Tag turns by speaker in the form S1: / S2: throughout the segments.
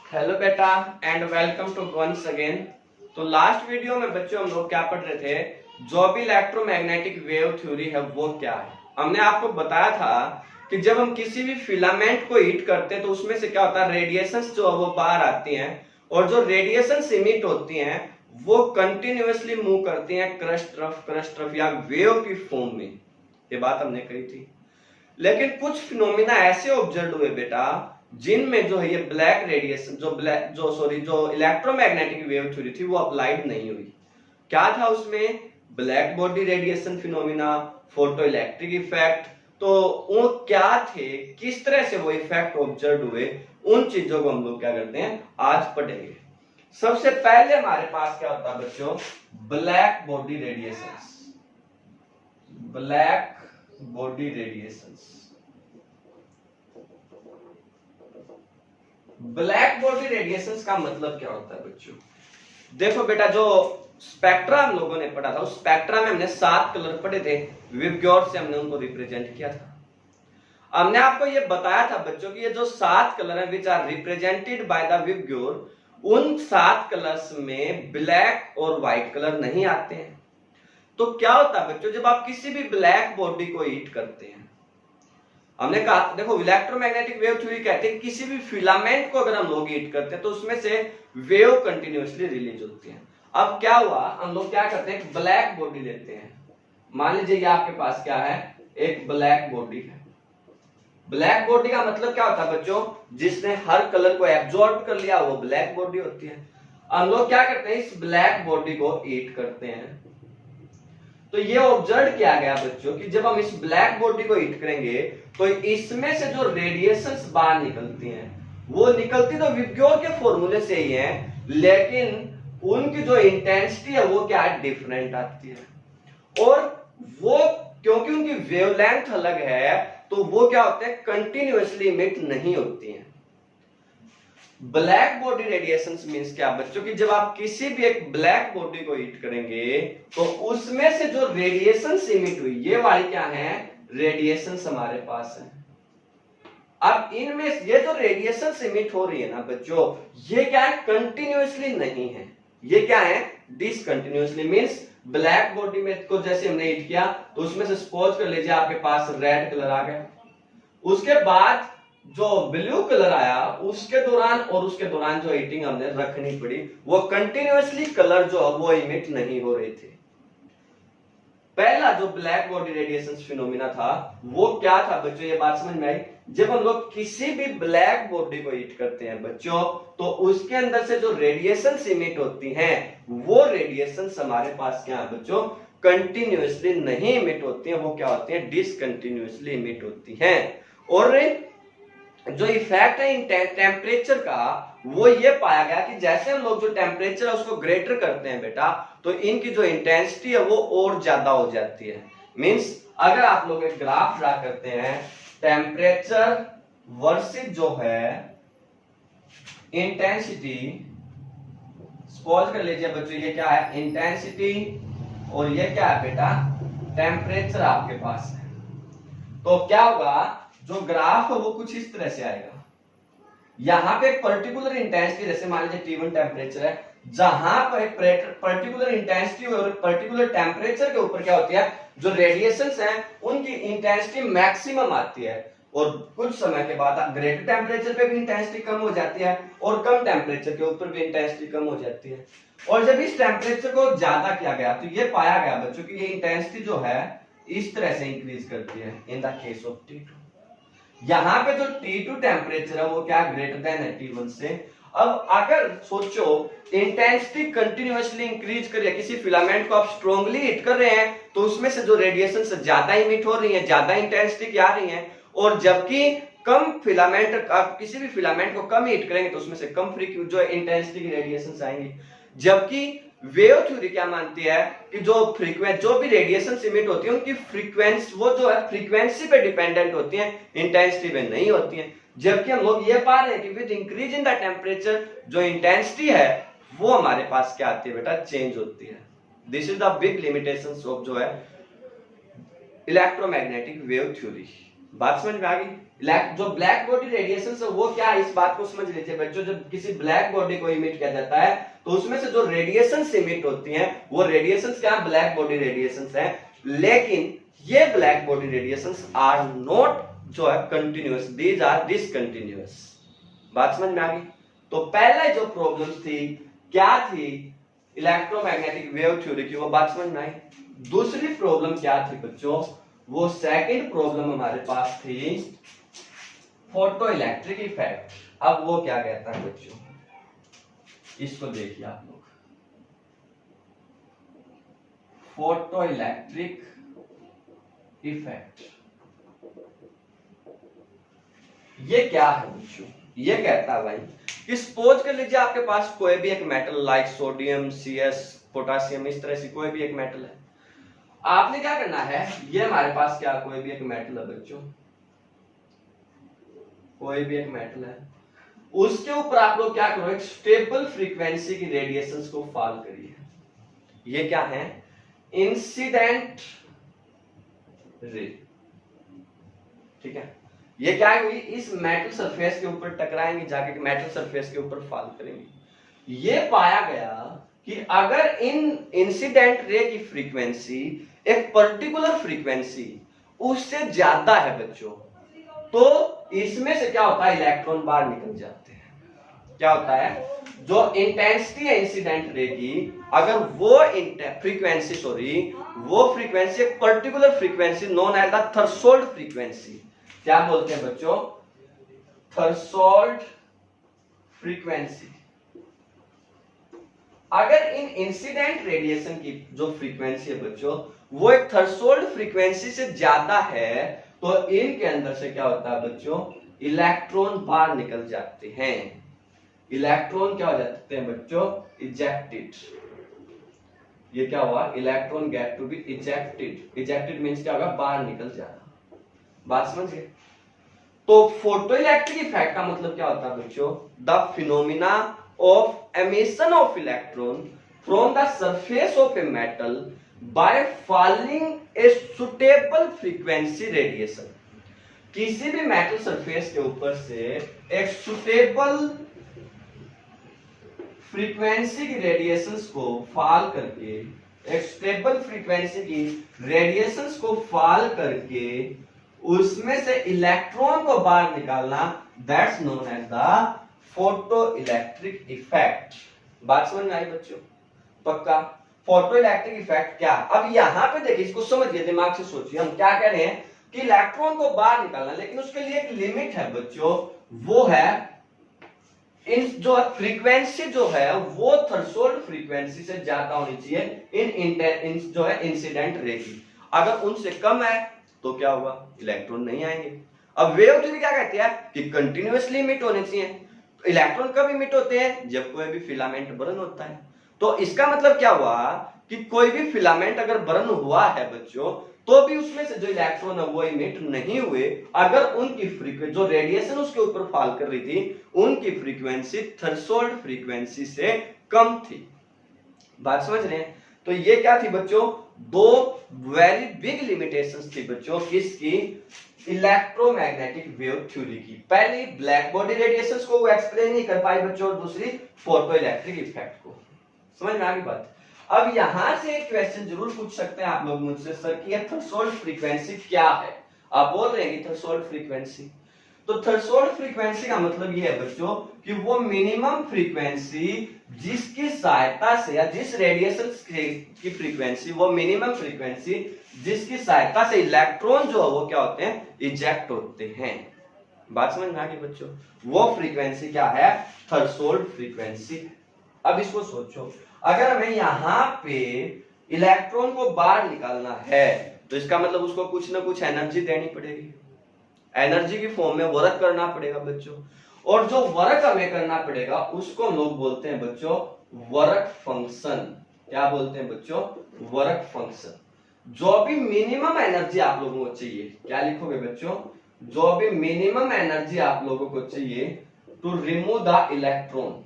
S1: Hello बेटा and welcome to once again. तो last video में बच्चों हम लोग क्या पढ़ रहे थे, जो भी इलेक्ट्रोमैग्नेटिक वेव थ्योरी है वो क्या है। हमने आपको बताया था कि जब हम किसी भी फिलामेंट को हीट करते हैं तो उसमें से क्या होता है, रेडिएशंस जो है वो बाहर आती हैं और जो रेडिएशंस इमिट होती हैं वो कंटिन्यूअसली मूव करती हैं क्रस्ट रफ या वेव की फॉर्म में। ये बात हमने कही थी। लेकिन कुछ फिनोमिना ऐसे ऑब्जर्व हुए बेटा जिनमें जो है ये ब्लैक रेडिएशन जो इलेक्ट्रोमैग्नेटिक वेव थ्योरी थी वो अप्लाइड नहीं हुई। क्या था उसमें, black body radiation phenomena, photo electric effect. तो वो क्या थे, किस तरह से वो इफेक्ट ऑब्जर्व हुए, उन चीजों को हम लोग क्या करते हैं आज पढ़ेंगे। सबसे पहले हमारे पास क्या होता है बच्चों, black body radiations. Black body radiations. Black body radiations का मतलब क्या होता है बच्चों, देखो बेटा जो स्पेक्ट्रा हम लोगों ने पढ़ा था उस स्पेक्ट्रा में हमने 7 कलर पढ़े थे, विबग्योर से हमने उनको रिप्रेजेंट किया था। हमने आपको ये बताया था बच्चों कि ये जो 7 कलर हैं which are represented by the VIBGYOR, उन 7 कलर्स में ब्लैक और व्हाइट कलर नहीं आते हैं। तो क्या होता है बच्चों, जब आप किसी भी ब्लैक बॉडी को हीट करते हैं, हमने कहा देखो इलेक्ट्रोमैग्नेटिक वेव थ्योरी कहते हैं किसी भी फिलामेंट को अगर हम लोग हीट करते हैं तो उसमें से वेव कंटिन्यूअसली रिलीज होती है। अब क्या हुआ, हम लोग क्या करते हैं, एक ब्लैक बॉडी लेते हैं। मान लीजिए ये आपके पास क्या है, एक ब्लैक बॉडी है। ब्लैक बॉडी का मतलब क्या होता है बच्चों, जिसने हर कलर को एब्जॉर्ब कर लिया वो ब्लैक बॉडी होती है। हम लोग क्या करते हैं, इस ब्लैक बॉडी को हीट करते हैं। तो ये ऑब्जर्व किया गया बच्चों कि जब हम इस ब्लैक बॉडी को हीट करेंगे तो इसमें से जो रेडिएशंस बाहर निकलती हैं वो निकलती तो विबग्योर के फॉर्मूले से ही है, लेकिन उनकी जो इंटेंसिटी है वो क्या है, डिफरेंट आती है। और वो क्योंकि उनकी वेवलेंथ अलग है तो वो क्या होते हैं, कंटिन्यूअसली इमिट नहीं होती हैं। ब्लैक बॉडी रेडिएशंस मींस क्या बच्चों कि जब आप किसी भी एक ब्लैक बॉडी को हीट करेंगे तो उसमें से जो रेडिएशंस इमिट हुई ये वाली क्या है, रेडिएशंस हमारे पास है। अब इनमें ये जो रेडिएशंस इमिट हो रही है ना बच्चों, ये क्या है, कंटिन्यूअसली नहीं है, ये क्या है, डिसकंटिन्यूअसली। मींस ब्लैक बॉडी में को जैसे हमने हीट किया तो उसमें से सपोज कर लीजिए आपके पास रेड कलर आ गया, उसके बाद जो ब्लू कलर आया उसके दौरान और उसके दौरान जो हीटिंग हमने रखनी पड़ी वो कंटिन्यूअसली कलर जो वो इमिट नहीं हो रहे थे। पहला जो ब्लैक बॉडी रेडिएशन फिनोमिना था वो क्या था बच्चों, ये बात समझ में आई। जब हम लोग किसी भी ब्लैक बॉडी को हीट करते हैं बच्चों तो उसके अंदर से जो रेडिएशन इमिट होती हैं वो रेडिएशन हमारे पास क्या है बच्चों, कंटिन्यूअसली नहीं इमिट होती हैं, वो क्या होती हैं, डिसकंटिन्यूअसली इमिट होती हैं। और जो इफेक्ट है इन टेम्परेचर का वो ये पाया गया कि जैसे हम लोग जो टेम्परेचर है उसको ग्रेटर करते हैं बेटा तो इनकी जो इंटेंसिटी है वो और ज्यादा हो जाती है। मींस अगर आप लोग एक ग्राफ ड्रा करते हैं टेम्परेचर वर्सेस जो है इंटेंसिटी, सपोज कर लीजिए बच्चों ये क्या है, इंटेंसिटी, और ये क्या है बेटा, टेम्परेचर आपके पास है। तो क्या होगा, जो ग्राफ है वो कुछ इस तरह से आएगा। यहां पे एक पर्टिकुलर इंटेंसिटी, जैसे मान लीजिए T1 टेम्परेचर है, जहां पर एक पर्टिकुलर इंटेंसिटी और पर्टिकुलर टेम्परेचर के ऊपर क्या होती है, जो रेडिएशंस हैं उनकी इंटेंसिटी मैक्सिमम आती है और कुछ समय के बाद ग्रेटर टेम्परेचर पे भी इंटेंसिटी कम हो जाती है और कम टेम्परेचर के ऊपर भी इंटेंसिटी कम हो जाती है। और जब इस टेम्परेचर को ज्यादा किया गया तो ये पाया गया बच्चों की ये इंटेंसिटी जो है इस तरह से इंक्रीज करती है in the case of T2। यहां पे जो T2 टेम्परेचर है वो क्या ग्रेटर देन है T1 से। अब अगर सोचो इंटेंसिटी कंटिन्यूअसली इंक्रीज करिए, किसी फिलामेंट को आप स्ट्रांगली हिट कर रहे हैं तो उसमें से जो रेडिएशन से ज्यादा इमिट हो रही है, ज्यादा इंटेंसिटी की आ रही है, और जबकि कम फिलामेंट, आप किसी भी फिलामेंट को कम हिट करेंगे तो उसमें से कम जो इंटेंसिटी की रेडिएशन आएंगी। जबकि वेव थ्योरी क्या मानती है कि जो भी रेडिएशन इमिट होती है उनकी फ्रीक्वेंसी वो जो है फ्रीक्वेंसी पे डिपेंडेंट होती है, इंटेंसिटी पे नहीं होती है। जबकि हम लोग ये पा रहे हैं कि with increase in the temperature जो इंटेंसिटी है वो हमारे पास क्या आती है बेटा, चेंज होती है। This is the big limitations of जो है इलेक्ट्रोमैग्नेटिक वेव थ्योरी। बात समझ में आ गई। जो ब्लैक बॉडी रेडिएशन है वो क्या है, इस बात को समझ लीजिए बच्चों। जब किसी ब्लैक बॉडी को इमिट किया जाता है तो उसमें से जो रेडिएशंस इमिट होती हैं वो रेडिएशंस क्या ब्लैक बॉडी रेडिएशंस हैं, लेकिन ये black body radiations are not जो है कंटिन्यूअस, दीज आर डिसकंटिन्यूअस। बात समझ में आ गई। तो पहले जो प्रॉब्लम थी क्या थी, इलेक्ट्रोमैग्नेटिक वेव थ्योरी की, वो बात समझ में आई। दूसरी प्रॉब्लम क्या थी बच्चों, वो सेकंड प्रॉब्लम हमारे पास थी फोटो इलेक्ट्रिक इफेक्ट। अब वो क्या कहता है बच्चों, इसको देखिए आप लोग। फोटो इलेक्ट्रिक इफेक्ट ये क्या है बच्चों, ये कहता है भाई कि सपोज कर लीजिए आपके पास कोई भी एक metal like sodium, CS, potassium, इस तरह से कोई भी एक मेटल है। आपने क्या करना है, ये हमारे पास क्या कोई भी एक मेटल है बच्चों, कोई भी एक मेटल है, उसके ऊपर आप लोग क्या करो, एक स्टेबल फ्रीक्वेंसी की रेडिएशंस को फॉल करिए। ये क्या है, इंसिडेंट रे, ठीक है। ये क्या है, इस मेटल सरफेस के ऊपर टकराएंगे, जाके मेटल सरफेस के ऊपर फॉल करेंगे। ये पाया गया कि अगर इन इंसिडेंट रे की फ्रीक्वेंसी एक पर्टिकुलर फ्रीक्वेंसी उससे ज्यादा है बच्चों, तो इसमें से क्या होता है, इलेक्ट्रॉन बाहर निकल जाते हैं। क्या होता है, जो इंटेंसिटी है इंसिडेंट रे की, अगर वो फ्रीक्वेंसी वो फ्रीक्वेंसी एक particular frequency known as the threshold frequency, क्या बोलते हैं बच्चों, थ्रेशोल्ड फ्रीक्वेंसी। अगर इन इंसिडेंट रेडिएशन की जो फ्रीक्वेंसी है बच्चों वो एक थ्रेशोल्ड फ्रीक्वेंसी से ज्यादा है, तो इनके अंदर से क्या होता है बच्चों, इलेक्ट्रॉन बाहर निकल जाते हैं। इलेक्ट्रॉन क्या हो जाते हैं बच्चों, इजेक्टेड। ये क्या हुआ, electron get to be ejected. Ejected means क्या होगा, बाहर निकल जाना। बात समझ गए। तो फोटो इलेक्ट्रिक इफेक्ट का मतलब क्या होता है बच्चों, the phenomena of emission of electron from the surface of a metal by falling a suitable frequency radiation. किसी भी मेटल सरफेस के ऊपर से एक सुटेबल फ्रीक्वेंसी की रेडिएशंस को फॉल करके, एक स्टेबल फ्रीक्वेंसी की रेडिएशंस को फॉल करके उसमें से इलेक्ट्रॉन को बाहर निकालना, that's known as the photoelectric effect. बात समझ में आई बच्चों, पक्का। फोटो इलेक्ट्रिक इफेक्ट क्या, अब यहां पे देखिए, इसको समझिए, दिमाग से सोचिए। हम क्या कह रहे हैं कि इलेक्ट्रॉन को बाहर निकालना, लेकिन उसके लिए एक लिमिट है बच्चों, वो है इन जो फ्रीक्वेंसी जो है वो थ्रेशोल्ड फ्रीक्वेंसी से ज्यादा होनी चाहिए इन जो है इंसिडेंट रे की। अगर उनसे कम है तो क्या होगा, इलेक्ट्रॉन नहीं आएंगे। अब वेव थ्योरी क्या कहती है कि कंटिन्यूअसली इमिट होने चाहिए। इलेक्ट्रॉन कब इमिट होते हैं, जब कोई भी फिलामेंट बर्न होता है। तो इसका मतलब क्या हुआ कि कोई भी फिलामेंट अगर बर्न हुआ है बच्चों, तो भी उसमें से जो इलेक्ट्रॉन है वो इमिट नहीं हुए, अगर उनकी फ्रीक्वेंसी जो रेडिएशन उसके ऊपर फॉल कर रही थी, उनकी फ्रीक्वेंसी थ्रेशोल्ड फ्रीक्वेंसी से कम थी। बात समझ रहे हैं। तो ये क्या थी बच्चों, दो वेरी बिग लिमिटेशंस थी बच्चों, किसकी, इलेक्ट्रोमैग्नेटिक वेव थ्योरी की। पहली ब्लैक बॉडी रेडिएशंस को वो एक्सप्लेन नहीं कर पाई बच्चों, और दूसरी फोटो इलेक्ट्रिक इफेक्ट को। समझ में आ गई बात। अब यहां से एक क्वेश्चन जरूर पूछ सकते हैं आप लोग मुझसे, सर कि ये थ्रेशोल्ड फ्रीक्वेंसी क्या है। आप बोल रहे हैं कि थ्रेशोल्ड फ्रीक्वेंसी, तो थ्रेशोल्ड फ्रीक्वेंसी का मतलब ये है बच्चों कि वो मिनिमम फ्रीक्वेंसी जिसकी सहायता से, या जिस रेडिएशन की फ्रीक्वेंसी, वो मिनिमम फ्रीक्वेंसी जिसकी सहायता से इलेक्ट्रॉन जो है वो क्या होते हैं, इजेक्ट होते हैं। बात समझ में आ गई बच्चों, वो फ्रीक्वेंसी क्या है, थ्रेशोल्ड फ्रीक्वेंसी। अब इसको सोचो, अगर हमें यहां पे इलेक्ट्रॉन को बाहर निकालना है, तो इसका मतलब उसको कुछ ना कुछ एनर्जी देनी पड़ेगी, एनर्जी की फॉर्म में वर्क करना पड़ेगा बच्चों। और जो वर्क हमें करना पड़ेगा उसको हम लोग बोलते हैं बच्चों वर्क फंक्शन। क्या बोलते हैं बच्चों, वर्क फंक्शन। जो भी मिनिमम एनर्जी आप लोगों को चाहिए, क्या लिखोगे बच्चों, जो भी मिनिमम एनर्जी आप लोगों को चाहिए to remove the electron,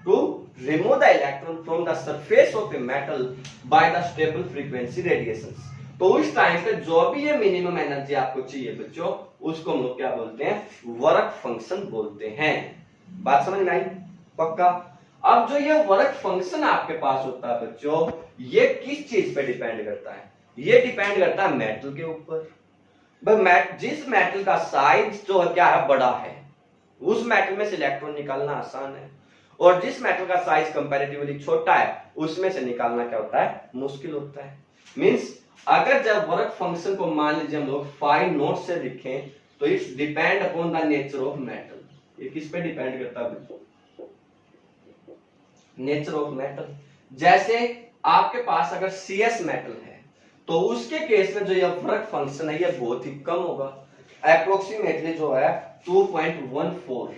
S1: to remove the electron from the surface of a metal by the stable frequency radiations, तो उस टाइम पे जो भी ये मिनिमम एनर्जी आपको चाहिए बच्चों, उसको हम लोग क्या बोलते हैं, वर्क फंक्शन बोलते हैं। बात समझ में आई? पक्का। अब जो ये वर्क फंक्शन आपके पास होता है बच्चों, ये किस चीज पे डिपेंड करता है? ये डिपेंड करता है मेटल के ऊपर। जिस मेटल का साइज जो है क्या है, बड़ा है, उस मेटल में से इलेक्ट्रॉन निकालना आसान है, और जिस मेटल का साइज कंपैरेटिवली छोटा है उसमें से निकालना क्या होता है, मुश्किल होता है। मींस अगर जब वर्क फंक्शन को मान लीजिए हम लोग 5 नोट से लिखें, तो it's depend upon the nature of metal. ये किस पे डिपेंड करता है? Nature of metal. जैसे आपके पास अगर CS मेटल है, तो उसके केस में जो ये वर्क फंक्शन है ये बहुत ही कम होगा, अप्रोक्सीमेटली जो है 2.14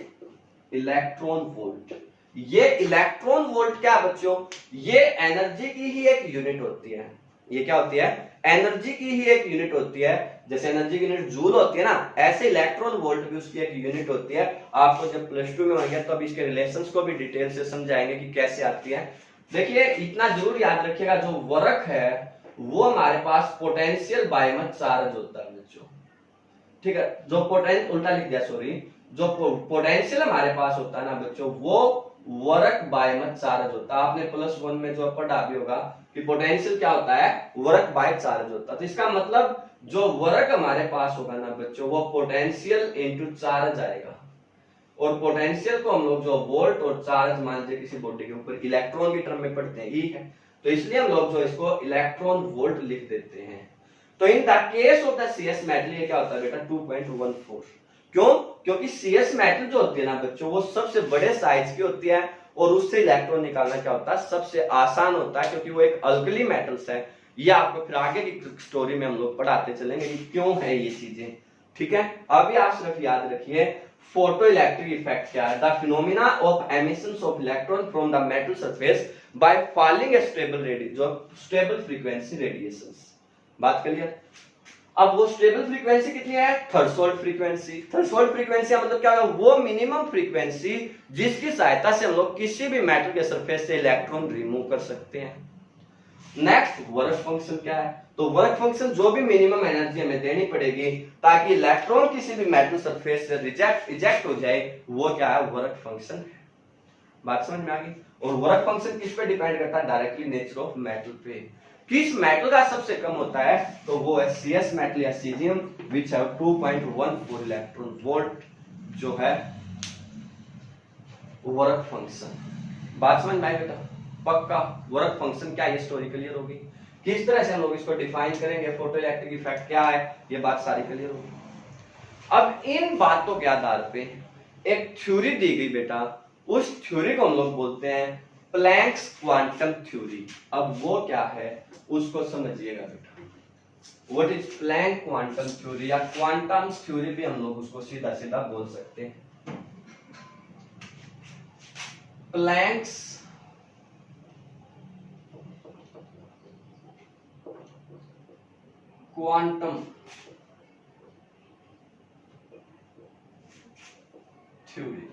S1: इलेक्ट्रॉन वोल्ट। ये इलेक्ट्रॉन वोल्ट क्या बच्चों, ये एनर्जी की ही एक यूनिट होती है। ये क्या होती है? एनर्जी की ही एक यूनिट होती है। जैसे एनर्जी की यूनिट जूल होती है ना, ऐसे इलेक्ट्रॉन वोल्ट भी उसकी एक यूनिट होती है। आपको जब +2 में होंगे तो अब इसके रिलेशंस को भी डिटेल से समझाएंगे कि कैसे आती है। देखिए इतना जरूर याद रखिएगा, जो वर्क है वो हमारे पास पोटेंशियल बाय मास चार्ज होता है बच्चों, ठीक है। जो उल्टा लिख दिया, सॉरी, जो पोटेंशियल हमारे पास होता है ना बच्चों, वो वर्क बाय मास चार्ज होता है। आपने +1 में जो पढ़ा भी होगा कि पोटेंशियल क्या होता है, वर्क बाय चार्ज होता है। तो इसका मतलब जो वर्क हमारे पास होगा ना बच्चों, वो पोटेंशियल इनटू चार्ज आएगा, और पोटेंशियल को हम लोग जो वोल्ट और चार्ज मान लीजिए किसी बॉडी के ऊपर इलेक्ट्रॉन की टर्म में पढ़ते हैं, ठीक है, तो इसलिए हम लोग जो इसको इलेक्ट्रॉन वोल्ट लिख देते हैं। तो in the case of the CS metal ये क्या होता है बेटा, 2.14। क्यों? क्योंकि CS मेटल जो होती है ना बच्चों, वो सबसे बड़े साइज की होती है, और उससे इलेक्ट्रॉन निकालना क्या होता है, सबसे आसान होता है, क्योंकि वो एक अल्कली मेटल्स है। ये आपको फिर आगे की स्टोरी में हम लोग पढ़ाते चलेंगे कि क्यों है ये चीजें, ठीक है। अभी आप सिर्फ याद रखिए फोटो इलेक्ट्रिक इफेक्ट क्या है, the phenomena of emission of electron from the metal surface by falling A stable frequency radiations. बात क्लियर? अब वो स्टेबल फ्रीक्वेंसी कितनी है, थ्रेशोल्ड फ्रीक्वेंसी। थ्रेशोल्ड फ्रीक्वेंसी मतलब क्या है, वो मिनिमम फ्रीक्वेंसी जिसकी सहायता से हम लोग किसी भी मेटल के सरफेस से इलेक्ट्रॉन रिमूव कर सकते हैं। नेक्स्ट वर्क फंक्शन क्या है, तो वर्क फंक्शन जो भी मिनिमम एनर्जी हमें देनी पड़ेगी ताकि इलेक्ट्रॉन किसी भी मेटल सरफेस से इजेक्ट हो जाए, वो क्या है, वर्क फंक्शन है। बात समझ में आ गई? और वर्क फंक्शन किस पे डिपेंड करता है, डायरेक्टली नेचर ऑफ मेटल पे। किस मेटल का सबसे कम होता है, तो वो है CS मेटल या caesium, which have 2.14 electron volt, जो है वर्क फंक्शन। बात समझ में आई बेटा? पक्का। वर्क फंक्शन क्या, ये स्टोरी क्लियर होगी। किस तरह से हम लोग इसको डिफाइन करेंगे, फोटो इलेक्ट्रिक इफेक्ट क्या है, ये बात सारी क्लियर होगी। अब इन बातों के आधार पे एक थ्योरी दी गई बेटा, उस थ्योरी को हम लोग बोलते हैं प्लैंक्स क्वांटम थ्योरी। अब वो क्या है उसको समझिएगा बेटा। What is Planck quantum theory, या क्वांटम थ्योरी भी हम लोग उसको सीधा सीधा बोल सकते हैं। Planck's quantum theory.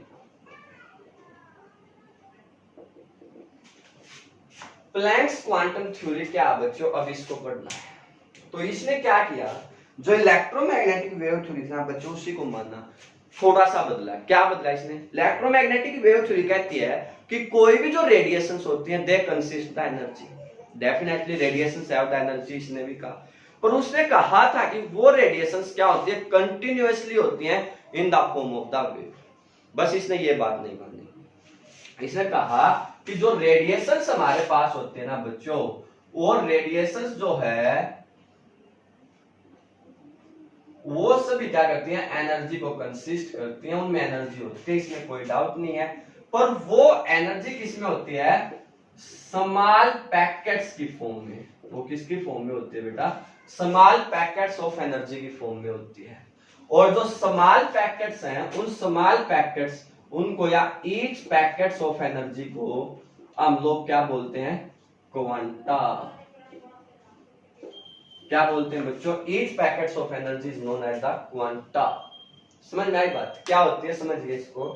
S1: Planck's quantum theory क्या बच्चों, अब इसको पढ़ना है। तो इसने क्या किया, जो इलेक्ट्रोमैग्नेटिक वेव थ्योरी था बच्चों, उसी को मानना थोड़ा सा बदला। क्या बदला इसने? इलेक्ट्रोमैग्नेटिक वेव थ्योरी कहती है कि कोई भी जो रेडिएशंस होती हैं, they consist the energy. Definitely radiations have the energy, इसने भी कहा। पर उसने कहा था कि वो रेडिएशंस क्या होती है, कंटिन्यूअसली होती हैं in the form of the wave. बस इसने ये बात नहीं मानी। इसने कहा कि जो रेडिएशंस हमारे पास होते हैं ना बच्चों, वो रेडिएशंस जो है वो सभी क्या करती हैं, एनर्जी को कंसिस्ट करती हैं, उनमें एनर्जी होती है, इसमें कोई डाउट नहीं है। पर वो एनर्जी किसमें होती है, स्मॉल पैकेट्स की फॉर्म में। वो किसकी फॉर्म में होती है बेटा, स्मॉल पैकेट्स ऑफ एनर्जी की फॉर्म में होती है। और जो स्मॉल पैकेट्स हैं, उन स्मॉल पैकेट्स उनको या ईच पैकेट्स ऑफ एनर्जी को हम लोग क्या बोलते हैं, क्वांटा। क्या बोलते हैं बच्चों, each packets of energy is known as the quanta. समझ में आई बात क्या होती है, समझिए इसको।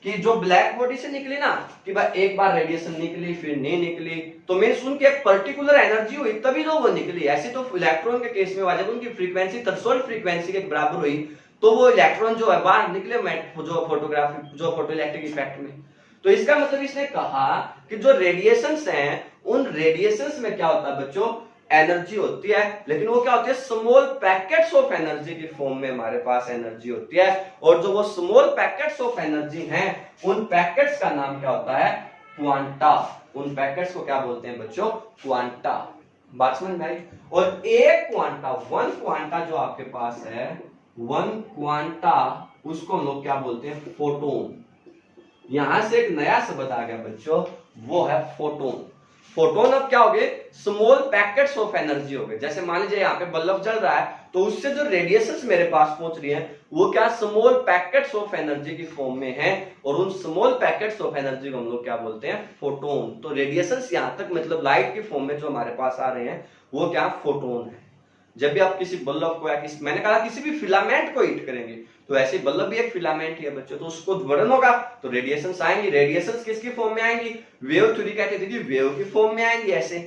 S1: कि जो ब्लैक बॉडी से निकली ना, कि भाई एक बार रेडिएशन निकली फिर नहीं निकली, तो मीन्स उनकी एक पर्टिकुलर एनर्जी हुई तभी तो वो निकली। ऐसे तो इलेक्ट्रॉन के केस में जब उनकी फ्रीक्वेंसी थ्रेशोल्ड फ्रीक्वेंसी के बराबर हुई तो वो इलेक्ट्रॉन जो है बाहर निकले जो फोटोग्राफी जो फोटोइलेक्ट्रिक इफेक्ट में। तो इसका मतलब इसने कहा कि जो रेडिएशंस हैं उन रेडिएशंस में क्या होता है बच्चों, एनर्जी होती है, लेकिन वो क्या होती है, स्मॉल पैकेट्स ऑफ एनर्जी की फॉर्म में हमारे पास एनर्जी होती है। और जो वो स्मॉल पैकेट्स ऑफ एनर्जी हैं उन पैकेट्स का नाम क्या होता है, क्वांटा। उन पैकेट्स को क्या बोलते हैं बच्चों, क्वांटा। बात समझ में आई। और एक क्वांटा, वन क्वांटा जो आपके पास है, वन क्वांटा, उसको हम लोग क्या बोलते हैं, फोटोन। यहां से एक नया शब्द आ गया बच्चों, वो है फोटोन। फोटोन अब क्या हो गए, स्मॉल पैकेट्स ऑफ एनर्जी हो गए। जैसे मान लीजिए यहाँ पे बल्ब जल रहा है तो उससे जो रेडिएशंस मेरे पास पहुंच रही है वो क्या, स्मॉल पैकेट्स ऑफ एनर्जी की फॉर्म में है। और उन स्मॉल पैकेट्स ऑफ एनर्जी को हम लोग क्या बोलते हैं, फोटोन। तो रेडिएशंस यहाँ तक मतलब लाइट की फॉर्म में जो हमारे पास आ रहे हैं वो क्या, फोटोन है। जब भी आप किसी बल्ब को या मैंने कहा किसी भी फिलामेंट को हीट करेंगे तो ऐसे बल्ब भी एक फिलामेंट ही है बच्चों, तो उसको वर्णन होगा तो रेडिएशंस आएंगी। रेडिएशंस किसकी फॉर्म में आएंगी, वेव थ्योरी कहते थे कि वेव की फॉर्म में आएंगी, ऐसे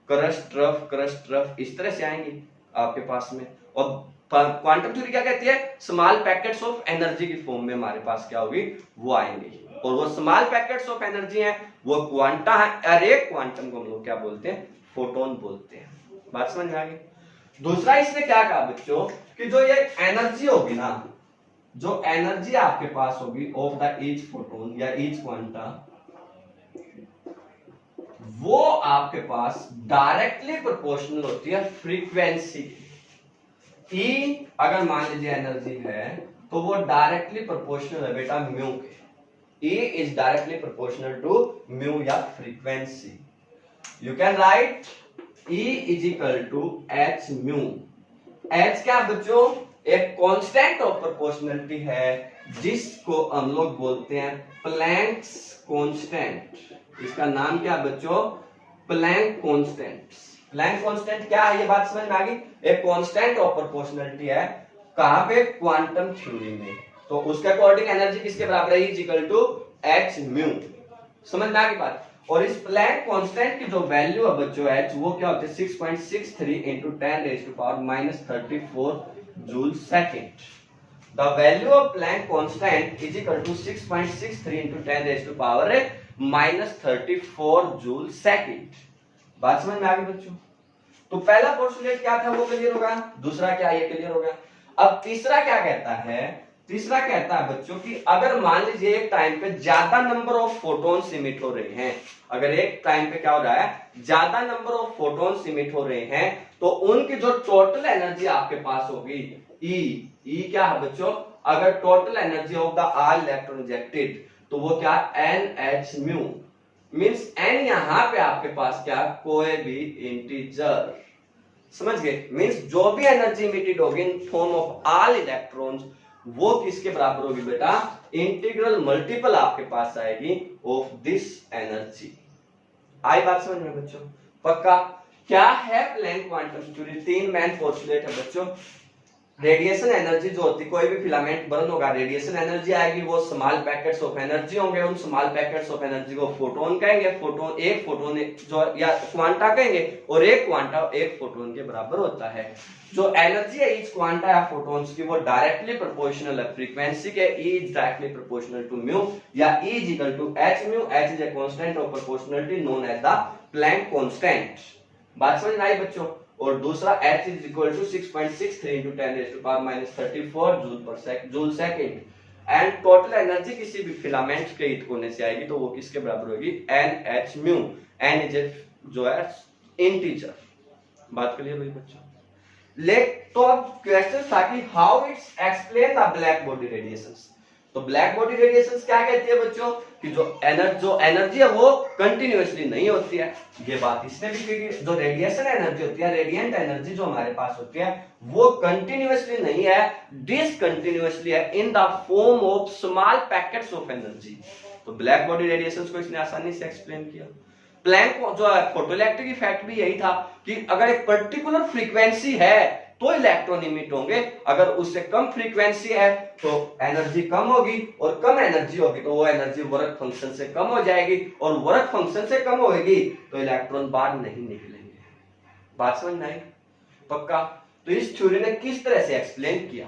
S1: क्रस्ट ट्रफ इस तरह से आएंगी आपके पास में। और क्वांटम थ्योरी क्या कहती है, स्मॉल पैकेट्स ऑफ एनर्जी की फॉर्म में हमारे पास क्या होगी, वो आएंगी। और वो स्मॉल पैकेट्स ऑफ एनर्जी है वो क्वांटा है, और एक क्वांटम को हम लोग क्या बोलते हैं, फोटोन बोलते हैं। बात समझ में आ गई। दूसरा इसने क्या कहा बच्चों कि जो ये एनर्जी होगी ना, जो एनर्जी आपके पास होगी ऑफ द ईच फोटोन या ईच क्वांटा, वो आपके पास डायरेक्टली प्रोपोर्शनल होती है फ्रीक्वेंसी। ई अगर मान लीजिए एनर्जी है तो वो डायरेक्टली प्रोपोर्शनल है बेटा म्यू के। E is directly proportional to mu या frequency. You can write E is equal to h mu. h क्या बच्चों, एक कांस्टेंट ऑफ प्रोपोर्शनलिटी है जिसको हम लोग बोलते हैं प्लैंक्स कांस्टेंट। इसका नाम क्या बच्चों, प्लैंक कांस्टेंट। प्लैंक कांस्टेंट क्या है, ये बात समझ में आ गई। एक कांस्टेंट ऑफ प्रोपोर्शनलिटी है, कहां पे, क्वांटम थ्योरी में। तो उसके अकॉर्डिंग एनर्जी किसके बराबर है, E is equal to h mu. समझ में आ गई बात। और इस प्लैंक कांस्टेंट की जो वैल्यू है बच्चों h, वो क्या होती है 6.63 into 10 raised to power -34 joule second. The value of Planck constant is equal to 6.63 into 10 raised to power -34 joule second. बात समझ में आ गई बच्चों। तो पहला पोस्टुलेट क्या था वो क्लियर होगा, दूसरा क्या ये क्लियर होगा। अब तीसरा क्या कहता है, तीसरा कहता है बच्चों कि अगर मान लीजिए एक टाइम पे ज्यादा नंबर ऑफ फोटोन्स इमिट हो रहे हैं, अगर एक टाइम पे क्या हो रहा है, ज्यादा नंबर ऑफ फोटोन्स इमिट हो रहे हैं, तो उनकी जो टोटल एनर्जी आपके पास होगी ई क्या है बच्चों, अगर total energy of the all electron rejected तो वो क्या, NH म्यू। मींस n यहां पे आपके पास क्या, कोई भी इंटीजर। समझ गए। मींस जो भी एनर्जी इमिटेड होगी in form of all electrons वो किसके बराबर होगी बेटा, इंटीग्रल मल्टीपल आपके पास आएगी ऑफ दिस एनर्जी। आई बात समझ में बच्चों, पक्का। क्या है प्लैंक क्वांटम थ्योरी, तीन मेन पोस्टुलेट है बच्चों। रेडिएशन एनर्जी जो होती, कोई भी फिलामेंट बर्न होगा, रेडिएशन एनर्जी आएगी, वो स्मॉल पैकेट्स ऑफ एनर्जी होंगे, उन स्मॉल पैकेट्स ऑफ एनर्जी को फोटोन कहेंगे। फोटोन एक फोटोन जो या क्वांटा कहेंगे, और एक क्वांटा एक फोटोन के बराबर होता है। जो एनर्जी है ईच क्वांटा या फोटोन्स की वो डायरेक्टली प्रोपोर्शनल है फ्रीक्वेंसी के। E is directly proportional to mu या E is equal to h mu. h is a constant of proportionality known as the Planck constant. बात समझ में आई बच्चों। और दूसरा h is equal to 6.63 into 10 raised to power -34 joule second. And total energy किसी भी फिलामेंट के हीट होने से आएगी तो वो किसके बराबर होगी, NH म्यू। n इज जो है इंटीजर। बात क्लियर हुई बच्चों। तो अब क्वेश्चन था कि how it's explain the black body radiations. तो ब्लैक बॉडी रेडिएशंस क्या कहती है बच्चों कि जो एनर्जी है वो कंटिन्यूअसली नहीं होती है। ये बात इसने भी कही। जो रेडिएशन एनर्जी होती है, रेडिएंट एनर्जी जो हमारे पास होती है वो कंटिन्यूअसली नहीं है, डिसकंटिन्यूअसली है in the form of small packets of energy. तो ब्लैक बॉडी रेडिएशंस को इसने आसानी से एक्सप्लेन किया। प्लैंक जो है फोटोइलेक्ट्रिक इफेक्ट भी यही था कि अगर एक पर्टिकुलर फ्रीक्वेंसी है तो इलेक्ट्रॉन इमिट होंगे। अगर उससे कम फ्रीक्वेंसी है तो एनर्जी कम होगी, और कम एनर्जी होगी तो वो एनर्जी वर्क फंक्शन से कम हो जाएगी, और वर्क फंक्शन से कम होगी तो इलेक्ट्रॉन बाहर नहीं निकलेंगे। बात समझ में आई? पक्का? तो इस थ्योरी ने किस तरह से एक्सप्लेन किया।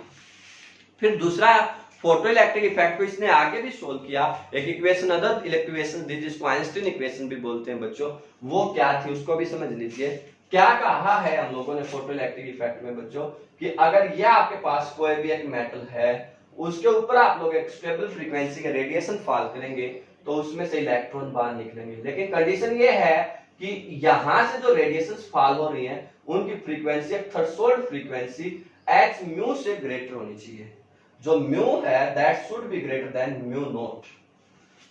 S1: फिर दूसरा फोटो इलेक्ट्रिक इफेक्ट को इसने आगे भी सोल्व किया। एक इक्वेशन अदर इक्वेशन दी जिसको आइंस्टीन इक्वेशन भी बोलते हैं बच्चों, वो क्या थी उसको भी समझ लीजिए। क्या कहा है हम लोगों ने फोटो इलेक्ट्रिक इफेक्ट में बच्चों, कि अगर यह आपके पास कोई भी एक मेटल है, उसके ऊपर आप लोग एक स्टेबल फ्रीक्वेंसी का रेडिएशन फॉल करेंगे तो उसमें से इलेक्ट्रॉन बाहर निकलेंगे। लेकिन कंडीशन ये है कि यहां से जो रेडिएशन फॉल हो रही है उनकी फ्रीक्वेंसी एक थ्रेशोल्ड फ्रीक्वेंसी h म्यू से ग्रेटर होनी चाहिए। जो म्यू है that should be greater than mu naught.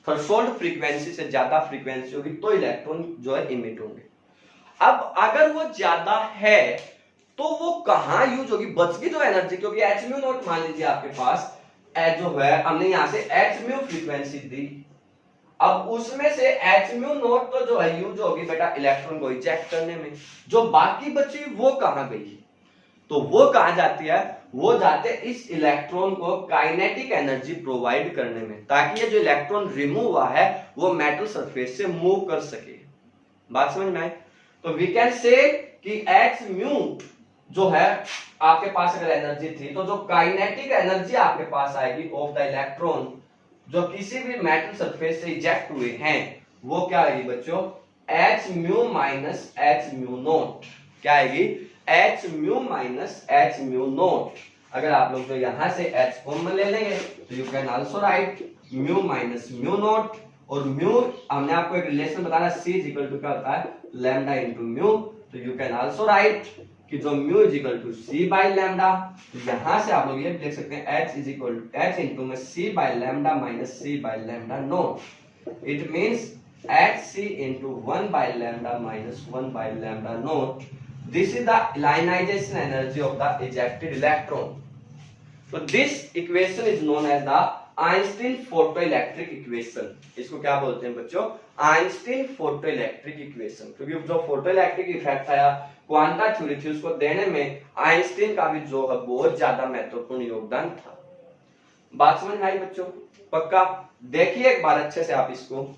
S1: Threshold frequency से ज्यादा फ्रीक्वेंसी होगी तो इलेक्ट्रॉन जो है इमिट होंगे। अब अगर वो ज्यादा है तो वो कहां यूज होगी, बच गई जो एनर्जी, क्योंकि h म्यू नॉट मान लीजिए आपके पास जो है हमने यहां से h म्यू फ्रीक्वेंसी दी, अब उसमें से h म्यू नॉट तो जो है यूज होगी बेटा इलेक्ट्रॉन को इजेक्ट करने में। जो बाकी बची वो कहां गई, तो वो कहां जाती है, वो जाते इस इलेक्ट्रॉन को काइनेटिक एनर्जी प्रोवाइड करने में, ताकि ये जो इलेक्ट्रॉन रिमूव हुआ है वो मेटल सरफेस से मूव कर सके। बात समझ में आई? तो वी कैन से कि h म्यू जो है आपके पास अगर एनर्जी थी, तो जो काइनेटिक एनर्जी आपके पास आएगी ऑफ द इलेक्ट्रॉन जो किसी भी मेटल सरफेस से इजेक्ट हुए हैं, वो क्या आएगी बच्चों, h mu minus h mu naught. क्या आएगी, h mu minus h mu naught. अगर आप लोग तो यहां से h कॉमन ले लेंगे तो you can also right mu minus mu naught, और म्यू हमने आपको एक रिलेशन बताना c इज इक्वल टू क्या होता है, लैम्डा इनटू म्यू। तो यू कैन आल्सो राइट कि जो mu is equal to c by lambda. तो यहां से आप लोग ये देख सकते हैं h is equal to h into में c by lambda minus c by lambda not. It means hc into 1 by lambda minus 1 by lambda naught. This is the ionization energy of the ejected electron. So this equation is known as the Einstein photoelectric equation. इसको क्या बोलते हैं बच्चों, Einstein photoelectric equation. क्योंकि जो photoelectric effect आया quanta theory थी उसको देने में आइंस्टीन का भी जो है बहुत ज्यादा महत्वपूर्ण योगदान था। बात समझ में आई बच्चों? पक्का? देखिए एक बार अच्छे से आप इसको।